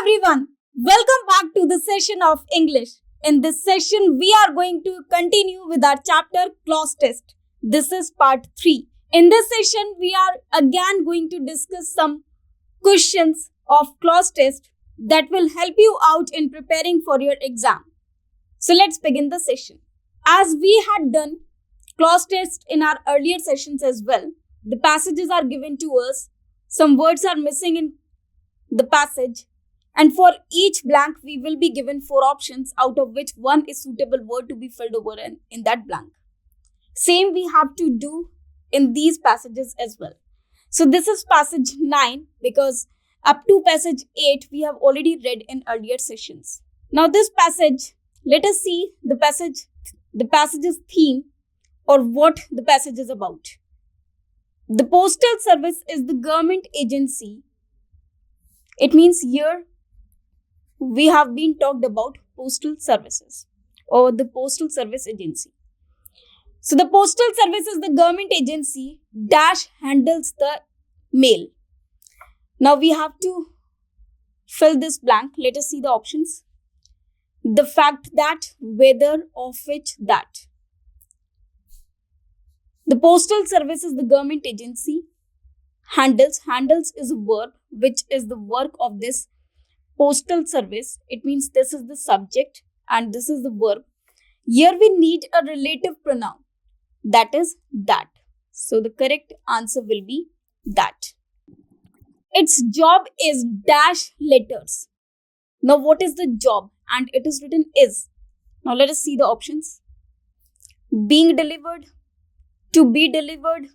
everyone, welcome back to the session of English. In this session, we are going to continue with our chapter Clause Test. This is part 3. In this session, we are again going to discuss some questions of clause test that will help you out in preparing for your exam. So let's begin the session. As we had done clause test in our earlier sessions as well, the passages are given to us, some words are missing in the passage, and for each blank we will be given 4 options, out of which one is suitable word to be filled over in that blank. Same we have to do in these passages as well. So this is passage 9 because up to passage 8 we have already read in earlier sessions. Now this passage, let us see the passage's theme or what the passage is about. The postal service is the government agency. It means here we have been talked about postal services or the postal service agency. So the postal service is the government agency dash handles the mail. Now we have to fill this blank. Let us see the options. The fact that, whether, of which, that. The postal service is the government agency. Handles is a verb which is the work of this postal service. It means this is the subject and this is the verb. Here we need a relative pronoun, that is that. So the correct answer will be that. Its job is dash letters. Now what is the job? And it is written is. Now let us see the options. Being delivered, to be delivered,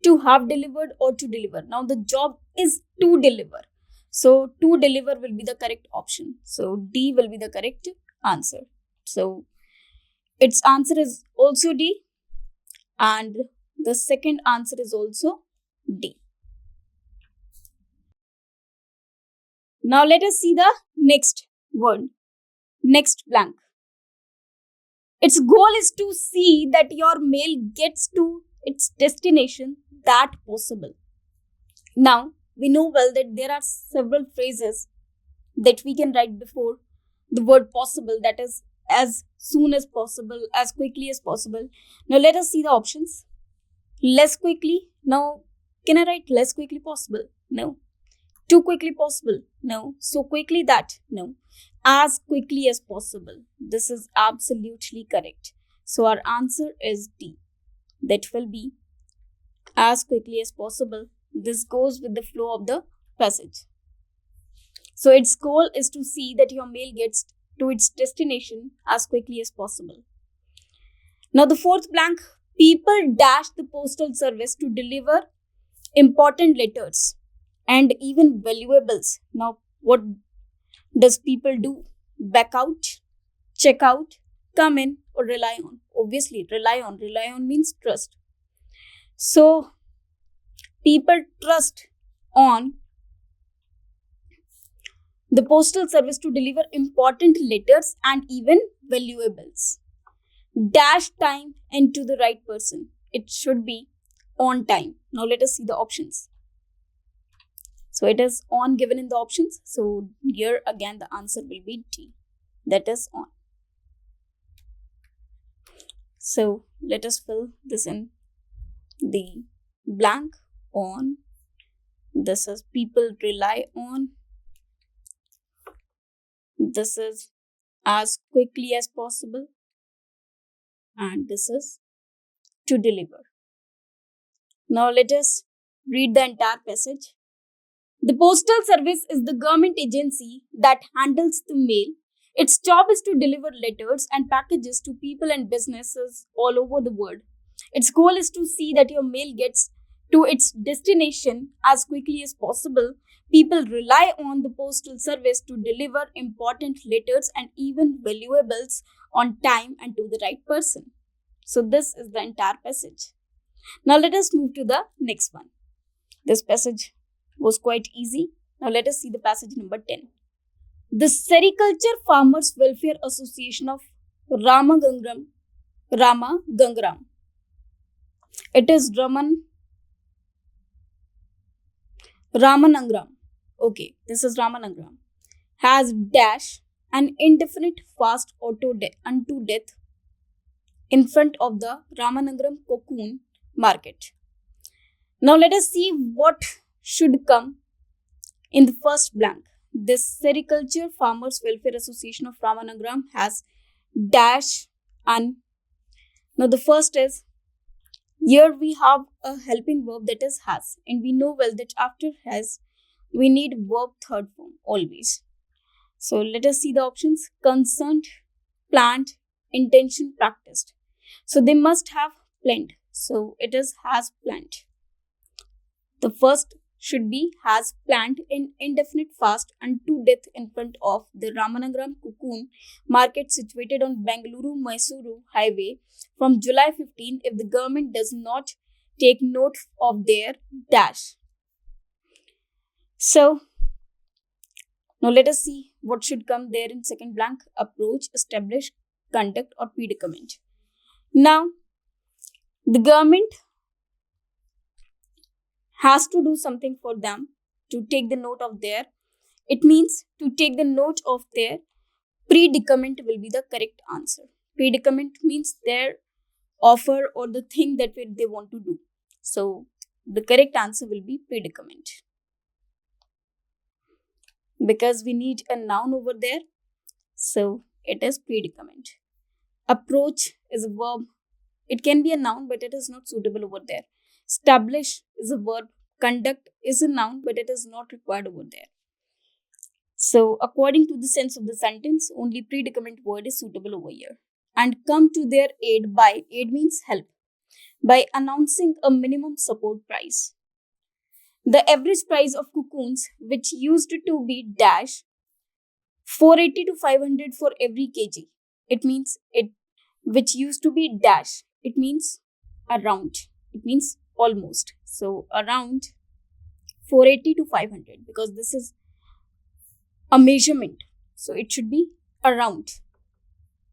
to have delivered, or to deliver. Now the job is to deliver. So to deliver will be the correct option. So D will be the correct answer. So its answer is also D and the second answer is also D. Now let us see the next word, next blank. Its goal is to see that your mail gets to its destination that possible. Now we know well that there are several phrases that we can write before the word possible, that is as soon as possible, as quickly as possible. Now let us see the options. Less quickly. Now can I write less quickly possible? No. Too quickly possible? No. So quickly that? No. As quickly as possible. This is absolutely correct. So our answer is D. That will be as quickly as possible. This goes with the flow of the passage. So its goal is to see that your mail gets to its destination as quickly as possible. Now the fourth blank. People dash the postal service to deliver important letters and even valuables. Now what does people do? Back out, check out, come in, or rely on? Obviously rely on. Rely on means trust. So people trust on the postal service to deliver important letters and even valuables. Dash time and to the right person. It should be on time. Now let us see the options. So it is on given in the options. So here again the answer will be D. That is on. So let us fill this in the blank. On. This is people rely on. This is as quickly as possible. And this is to deliver. Now let us read the entire passage. The postal service is the government agency that handles the mail. Its job is to deliver letters and packages to people and businesses all over the world. Its goal is to see that your mail gets to its destination as quickly as possible. People rely on the postal service to deliver important letters and even valuables on time and to the right person. So this is the entire passage. Now let us move to the next one. This passage was quite easy. Now let us see the passage number 10. The Sericulture Farmers Welfare Association of Ramagangram. It is Ramanangram. Okay, this is Ramanangram. has dash an indefinite fast unto death in front of the Ramanagaram cocoon market. Now let us see what should come in the first blank. This Sericulture Farmers Welfare Association of Ramanagaram has dash and now the first is, here we have a helping verb that is has, and we know well that after has we need verb third form always. So let us see the options: concerned, planned, intention, practiced. So they must have planned. So it is has planned. The first should be has planned in indefinite fast unto death in front of the Ramanagaram cocoon market situated on Bengaluru-Mysuru highway from July 15 if the government does not take note of their dash. So now let us see what should come there in second blank: approach, establish, conduct, or predicament. Now the government has to do something for them to take the note of their, it means to take the note of their predicament will be the correct answer. Predicament means their offer or the thing that they want to do. So the correct answer will be predicament, because we need a noun over there. So it is predicament. Approach is a verb. It can be a noun, but it is not suitable over there. Establish is a verb. Conduct is a noun, but it is not required over there. So according to the sense of the sentence, only predicament word is suitable over here. And come to their aid by, aid means help, by announcing a minimum support price. The average price of cocoons, which used to be dash 480 to 500 for every kg. It means it, which used to be dash. It means around. It means almost. So around 480 to 500, because this is a measurement. So it should be around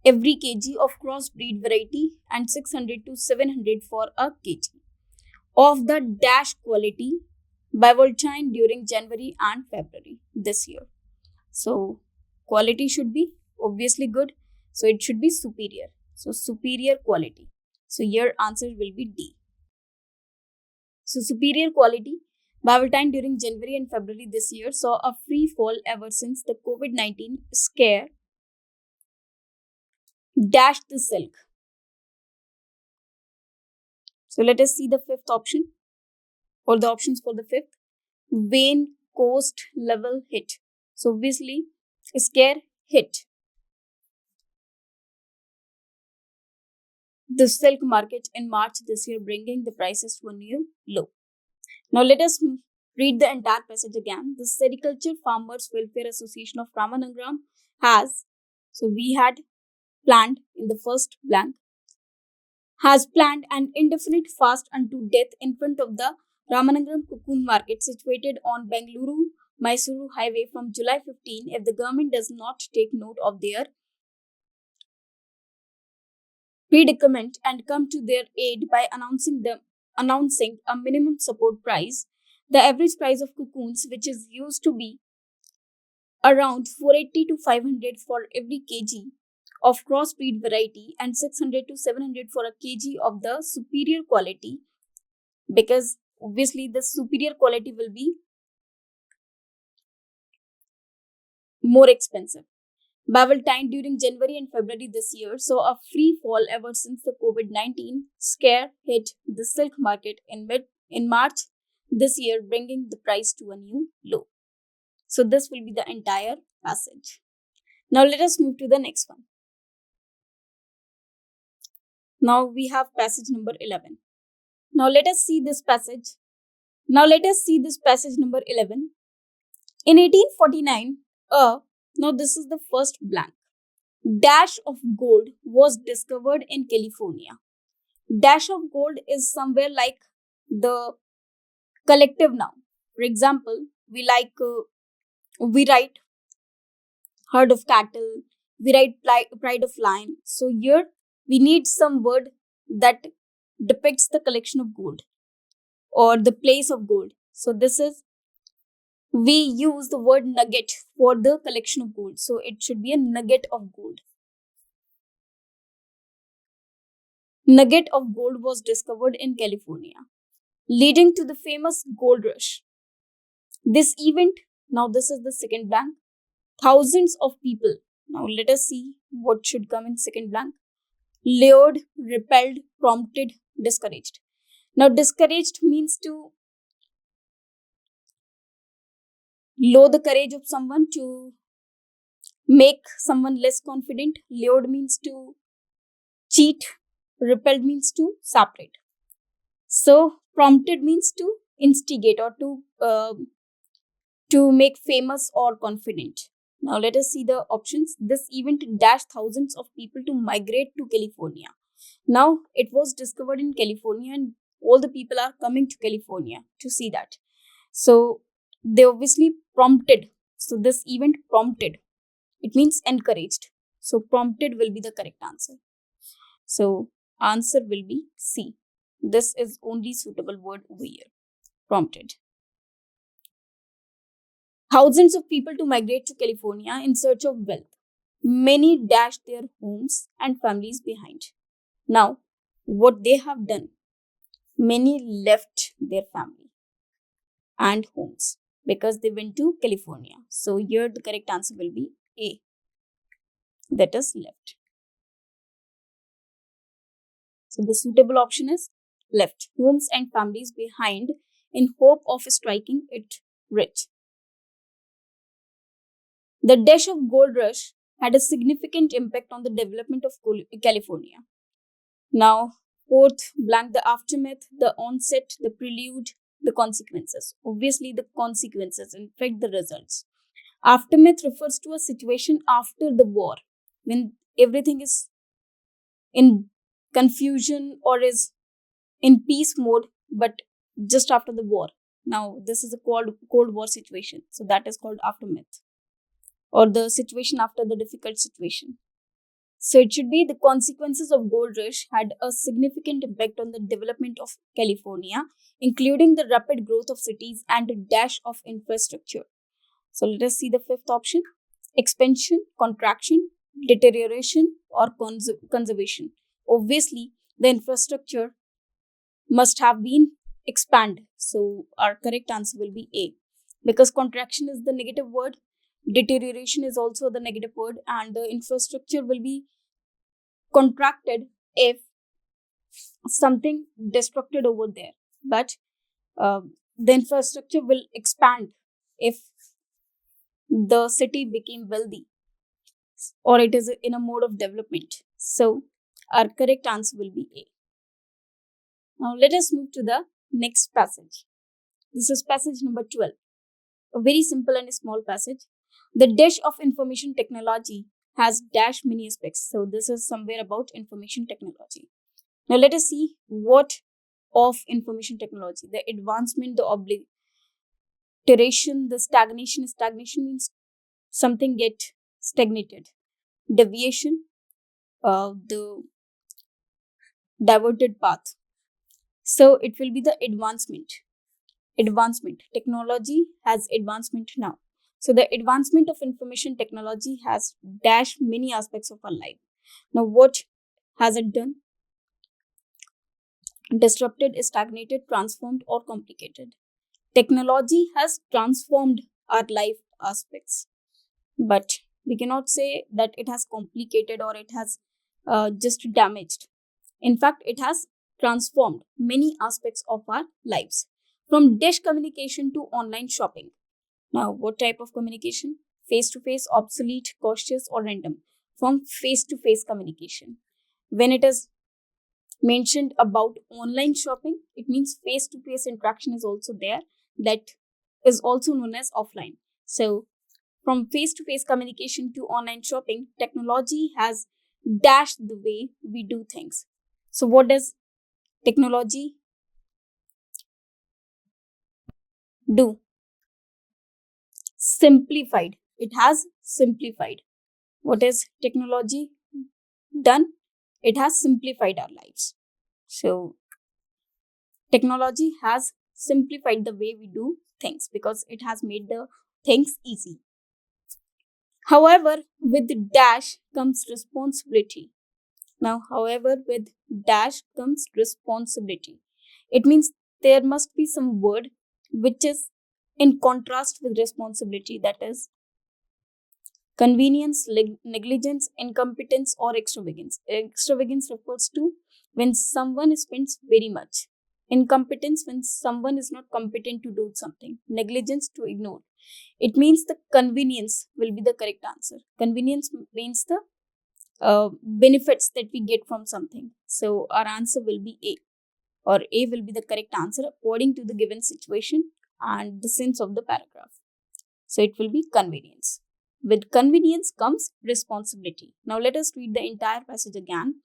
every kg of crossbreed variety and 600 to 700 for a kg of the dash quality by Voltine during January and February this year. So quality should be obviously good. So it should be superior. So superior quality. So your answer will be D. So superior quality. Valentine during January and February this year saw a free fall ever since the COVID-19 scare dashed the silk. So let us see the fifth option, or the options for the fifth. Vein coast level hit. So obviously scare hit the silk market in March this year, bringing the prices to a new low. Now let us read the entire passage again. The Sericulture Farmers Welfare Association of Ramanagaram has, so we had planned in the first blank, has planned an indefinite fast unto death in front of the Ramanagaram cocoon market situated on Bengaluru-Mysuru highway from July 15 if the government does not take note of their predicament and come to their aid by announcing a minimum support price. The average price of cocoons, which is used to be around 480 to 500 for every kg of crossbreed variety and 600 to 700 for a kg of the superior quality, because obviously the superior quality will be more expensive. Bavaltine during January and February this year saw a free fall ever since the COVID-19 scare hit the silk market in March this year, bringing the price to a new low. So this will be the entire passage. Now let us move to the next one. Now we have passage number 11. Now let us see this passage. Number 11. In 1849, now this is the first blank. Dash of gold was discovered in California. Dash of gold is somewhere like the collective noun. For example, we write herd of cattle, we write pride of lion. So here we need some word that depicts the collection of gold or the place of gold. So this is We use the word nugget for the collection of gold. So it should be a nugget of gold. Nugget of gold was discovered in California, leading to the famous gold rush. This event, now this is the second blank, thousands of people. Now let us see what should come in second blank. Lured, repelled, prompted, discouraged. Now discouraged means to lower the courage of someone, to make someone less confident. Lured means to cheat. Repelled means to separate. So prompted means to instigate or to make famous or confident. Now let us see the options. This event dashed thousands of people to migrate to California. Now it was discovered in California and all the people are coming to California to see that. So they obviously prompted. So this event prompted. It means encouraged. So prompted will be the correct answer. So answer will be C. This is only suitable word over here. Prompted. Thousands of people to migrate to California in search of wealth. Many dashed their homes and families behind. Now, what they have done? Many left their family and homes because they went to California. So here the correct answer will be A. That is left. So the suitable option is left homes and families behind in hope of striking it rich. The dash of gold rush had a significant impact on the development of California. Now, fourth blank, the aftermath, the onset, the prelude, the consequences. Obviously, the consequences affect the results. Aftermath refers to a situation after the war when everything is in confusion or is in peace mode, but just after the war. Now, this is a Cold War situation. So, that is called aftermath, or the situation after the difficult situation. So it should be the consequences of gold rush had a significant impact on the development of California, including the rapid growth of cities and a dash of infrastructure. So let us see the fifth option. Expansion, contraction, deterioration, or conservation. Obviously, the infrastructure must have been expanded. So our correct answer will be A. Because contraction is the negative word, deterioration is also the negative word, and the infrastructure will be contracted if something destructed over there, but the infrastructure will expand if the city became wealthy or it is in a mode of development. So our correct answer will be A. Now let us move to the next passage. This is passage number 12, a very simple and small passage. The dash of information technology has dash many aspects. So this is somewhere about information technology. Now let us see what of information technology. The advancement, the obliteration, the stagnation. Stagnation means something get stagnated. Deviation, the diverted path. So it will be the advancement. Advancement. Technology has advancement now. So the advancement of information technology has dashed many aspects of our life. Now what has it done? Disrupted, stagnated, transformed, or complicated. Technology has transformed our life aspects, but we cannot say that it has complicated or it has just damaged. In fact, it has transformed many aspects of our lives, from dish communication to online shopping. Now, what type of communication? Face to face, obsolete, cautious, or random. From face to face communication. When it is mentioned about online shopping, it means face to face interaction is also there. That is also known as offline. So, from face to face communication to online shopping, technology has dashed the way we do things. So, what does technology do? Simplified. It has simplified. What has technology done? It has simplified our lives. So, technology has simplified the way we do things because it has made the things easy. However, with dash comes responsibility. Now, however, with dash comes responsibility. It means there must be some word which is in contrast with responsibility, that is convenience, negligence, incompetence, or extravagance. Extravagance refers to when someone spends very much. Incompetence, when someone is not competent to do something. Negligence, to ignore. It means the convenience will be the correct answer. Convenience means the benefits that we get from something. So our answer will be A, or A will be the correct answer according to the given situation and the sense of the paragraph. So it will be convenience. With convenience comes responsibility. Now let us read the entire passage again.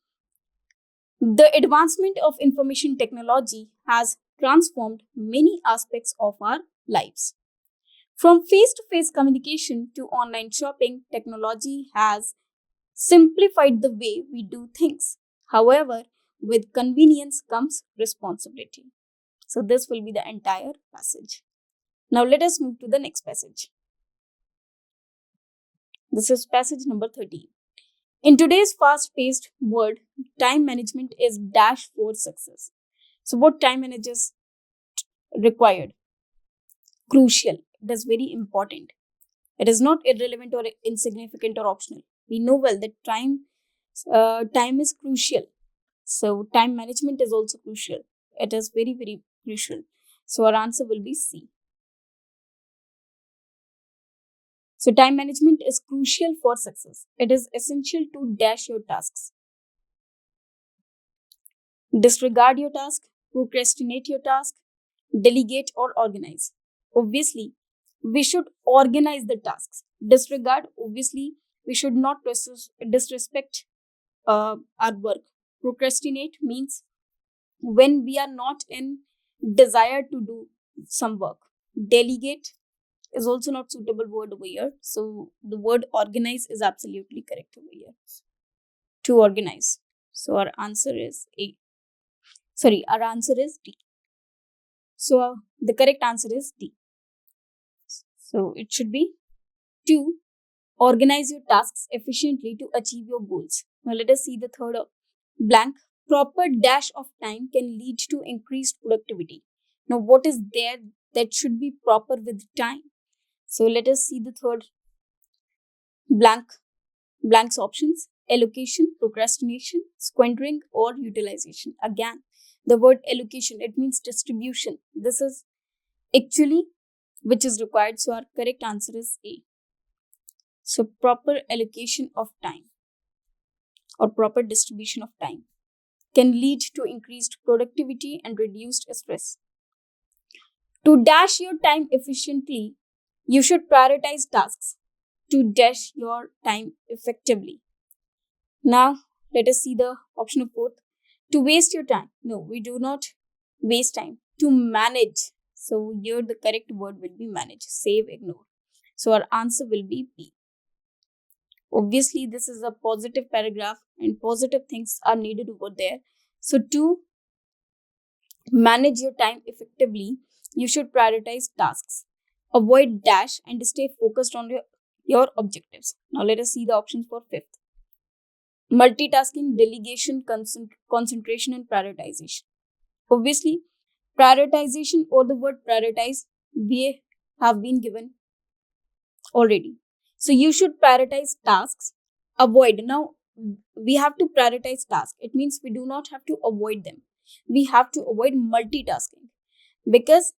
The advancement of information technology has transformed many aspects of our lives. From face-to-face communication to online shopping, technology has simplified the way we do things. However, with convenience comes responsibility. So this will be the entire passage. Now let us move to the next passage. This is passage number 13. In today's fast-paced world, time management is dash for success. So what time managers required? Crucial. It is very important. It is not irrelevant or insignificant or optional. We know well that time is crucial. So time management is also crucial. It is very, very crucial. So our answer will be C. So time management is crucial for success. It is essential to dash your tasks. Disregard your task, procrastinate your task, delegate or organize. Obviously, we should organize the tasks. Disregard, obviously, we should not disrespect our work. Procrastinate means when we are not in desire to do some work. Delegate is also not suitable word over here. So the word organize is absolutely correct over here. To organize. So our answer is A. Sorry, our answer is D. So the correct answer is D. So it should be to organize your tasks efficiently to achieve your goals. Now let us see the third blank. Proper dash of time can lead to increased productivity. Now what is there that should be proper with time? So let us see the third blanks options. Allocation, procrastination, squandering, or utilization. Again, the word allocation, it means distribution. This is actually which is required. So our correct answer is A. So proper allocation of time or proper distribution of time can lead to increased productivity and reduced stress. To dash your time efficiently, you should prioritize tasks to dash your time effectively. Now, let us see the option of fourth. To waste your time. No, we do not waste time. To manage. So, here the correct word will be manage. Save, ignore. So, our answer will be B. Obviously, this is a positive paragraph and positive things are needed over there. So, to manage your time effectively, you should prioritize tasks. Avoid dash and stay focused on your objectives. Now, let us see the options for fifth. Multitasking, delegation, concentration, and prioritization. Obviously, prioritization or the word prioritize, we have been given already. So you should prioritize tasks. Avoid. Now, we have to prioritize tasks. It means we do not have to avoid them. We have to avoid multitasking because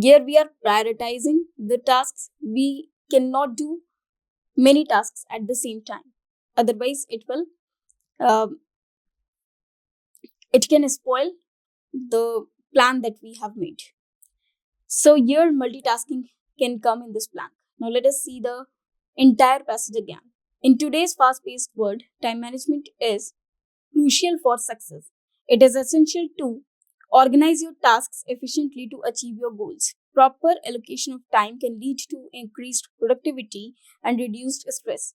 here we are prioritizing the tasks. We cannot do many tasks at the same time. Otherwise, it can spoil the plan that we have made. So here multitasking can come in this plan. Now let us see the entire passage again. In today's fast-paced world, time management is crucial for success. It is essential to organize your tasks efficiently to achieve your goals. Proper allocation of time can lead to increased productivity and reduced stress.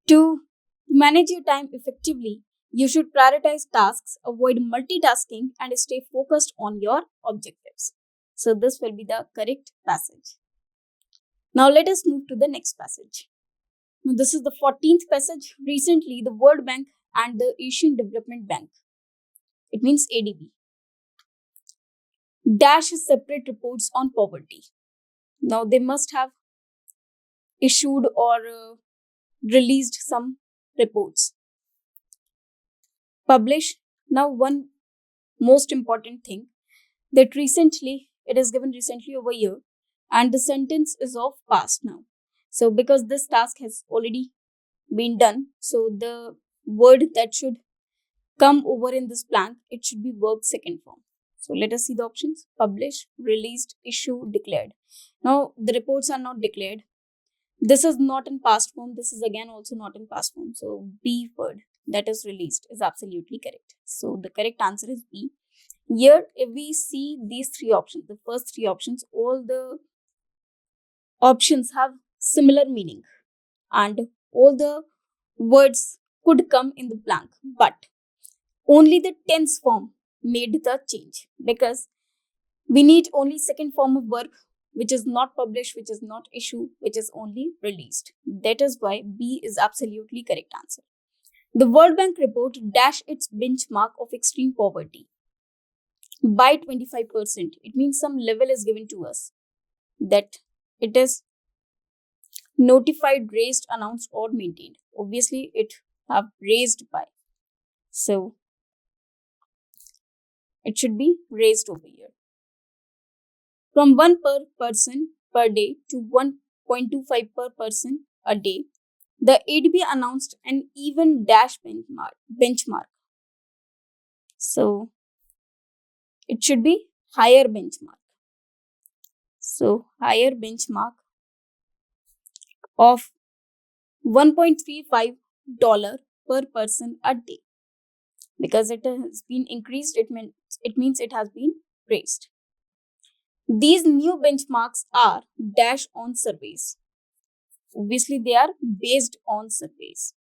To manage your time effectively, You should prioritize tasks, avoid multitasking, and stay focused on your objectives. So, this will be the correct passage. Now, let us move to the next passage. Now, this is the 14th passage. Recently, the World Bank and the Asian Development Bank, it means ADB, dash separate reports on poverty. Now, they must have issued or released some reports. Publish. Now, one most important thing that recently, it is given recently over here, and the sentence is of past now. So, because this task has already been done, so the word that should come over in this blank, it should be verb second form. So let us see the options: publish, released, issue, declared. Now the reports are not declared. This is not in past form. This is again also not in past form. So B word, that is released, is absolutely correct. So the correct answer is B. Here, if we see these three options, the first three options, all the options have similar meaning and all the words could come in the blank, but only the tense form made the change, because we need only second form of verb, which is not published, which is not issue, which is only released. That is why B is absolutely correct answer. The World Bank report dash its benchmark of extreme poverty by 25%. It means some level is given to us, that it is notified, raised, announced, or maintained. Obviously, it have raised by. So it should be raised over here. From 1 per person per day to 1.25 per person a day, the ADB announced an even dash benchmark. So it should be higher benchmark. So higher benchmark of $1.35 per person a day. Because it has been increased, it means it has been raised. These new benchmarks are dash on surveys. Obviously, they are based on surveys.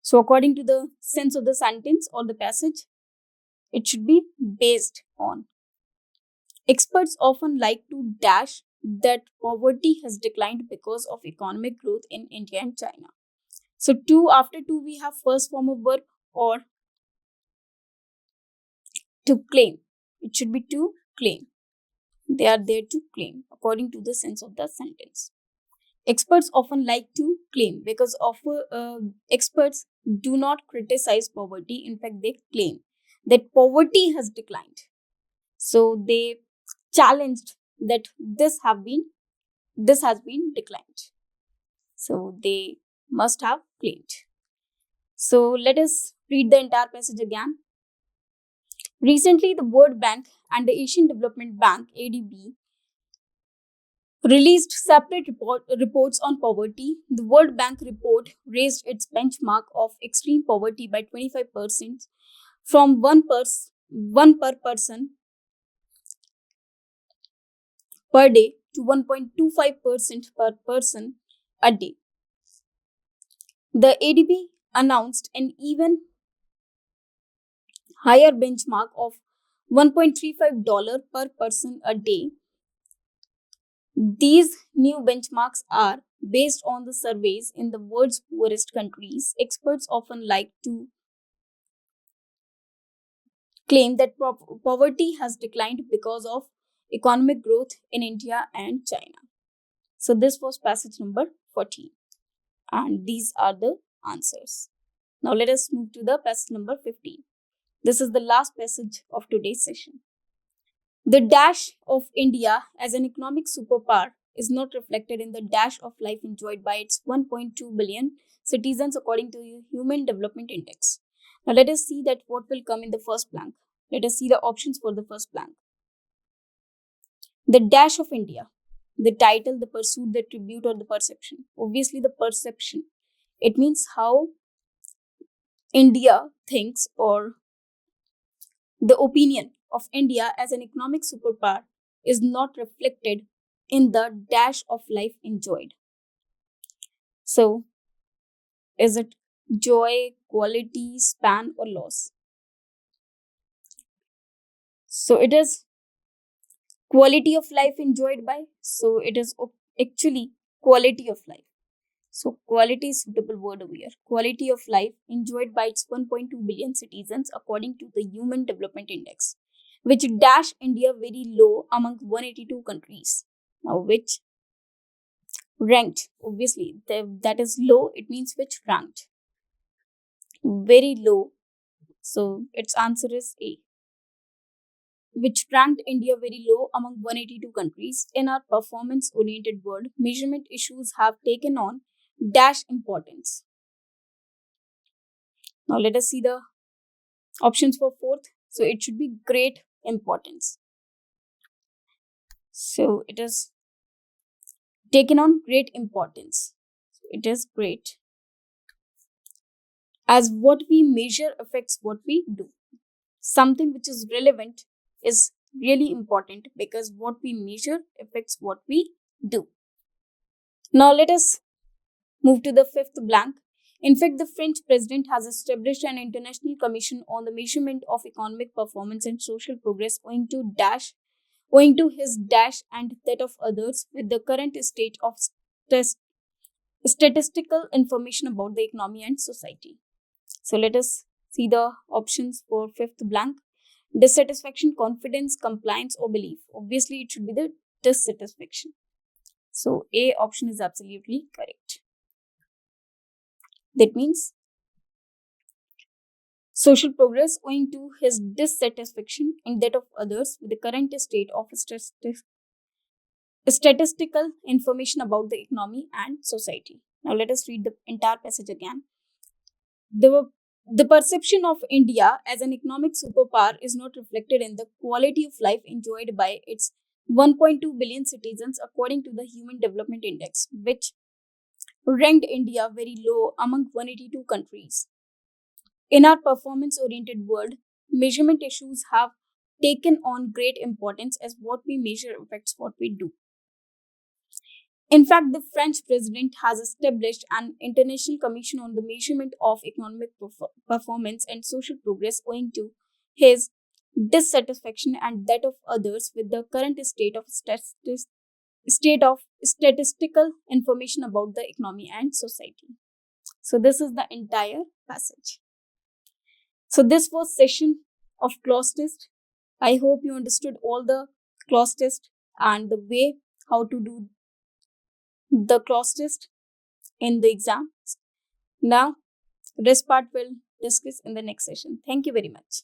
So, according to the sense of the sentence or the passage, it should be based on. Experts often like to dash that poverty has declined because of economic growth in India and China. So, after two, we have first form of verb or to claim. It should be to claim. They are there to claim according to the sense of the sentence. Experts often like to claim because experts do not criticize poverty. In fact, they claim that poverty has declined. So they challenged that this has been declined. So they must have claimed. So let us read the entire passage again. Recently, the World Bank and the Asian Development Bank (ADB) released separate reports on poverty. The World Bank report raised its benchmark of extreme poverty by 25% from 1 per person per day to 1.25% per person a day. The ADB announced an even higher benchmark of $1.35 per person a day. These new benchmarks are based on the surveys in the world's poorest countries. Experts often like to claim that poverty has declined because of economic growth in India and China. So this was passage number 14, and these are the answers. Now let us move to the passage number 15. This is the last passage of today's session. The dash of India as an economic superpower is not reflected in the dash of life enjoyed by its 1.2 billion citizens according to the Human Development Index. Now let us see that what will come in the first blank. Let us see the options for the first blank. The dash of India, the title, the pursuit, the tribute, or the perception. Obviously the perception. It means how India thinks, or the opinion of India as an economic superpower is not reflected in the dash of life enjoyed. So, Is it joy, quality, span, or loss? So it is quality of life enjoyed by. So it is actually quality of life. So quality is suitable word over here. Quality of life enjoyed by its 1.2 billion citizens according to the Human Development Index, which dash India very low among 182 countries. Now, which ranked, obviously, that is low, it means which ranked. Very low. So its answer is A, which ranked India very low among 182 countries. In our performance oriented world, measurement issues have taken on dash importance. Now let us see the options for fourth. So it should be great importance. So it is taken on great importance. It is great. As what we measure affects what we do. Something which is relevant is really important because what we measure affects what we do. Now let us move to the fifth blank. In fact, the French president has established an international commission on the measurement of economic performance and social progress owing to his dash and that of others with the current state of statistical information about the economy and society. So let us see the options for fifth blank. Dissatisfaction, confidence, compliance, or belief. Obviously, it should be the dissatisfaction. So A option is absolutely correct. That means social progress owing to his dissatisfaction and that of others with the current state of statistical information about the economy and society. Now let us read the entire passage again. The perception of India as an economic superpower is not reflected in the quality of life enjoyed by its 1.2 billion citizens according to the Human Development Index, which ranked India very low among 182 countries. In our performance oriented world, measurement issues have taken on great importance as what we measure affects what we do. In fact, the French president has established an international commission on the measurement of economic performance and social progress owing to his dissatisfaction and that of others with the current state of statistical information about the economy and society. So this is the entire passage. So this was session of clause test. I hope you understood all the clause test and the way how to do the clause test in the exam. Now, rest part will discuss in the next session. Thank you very much.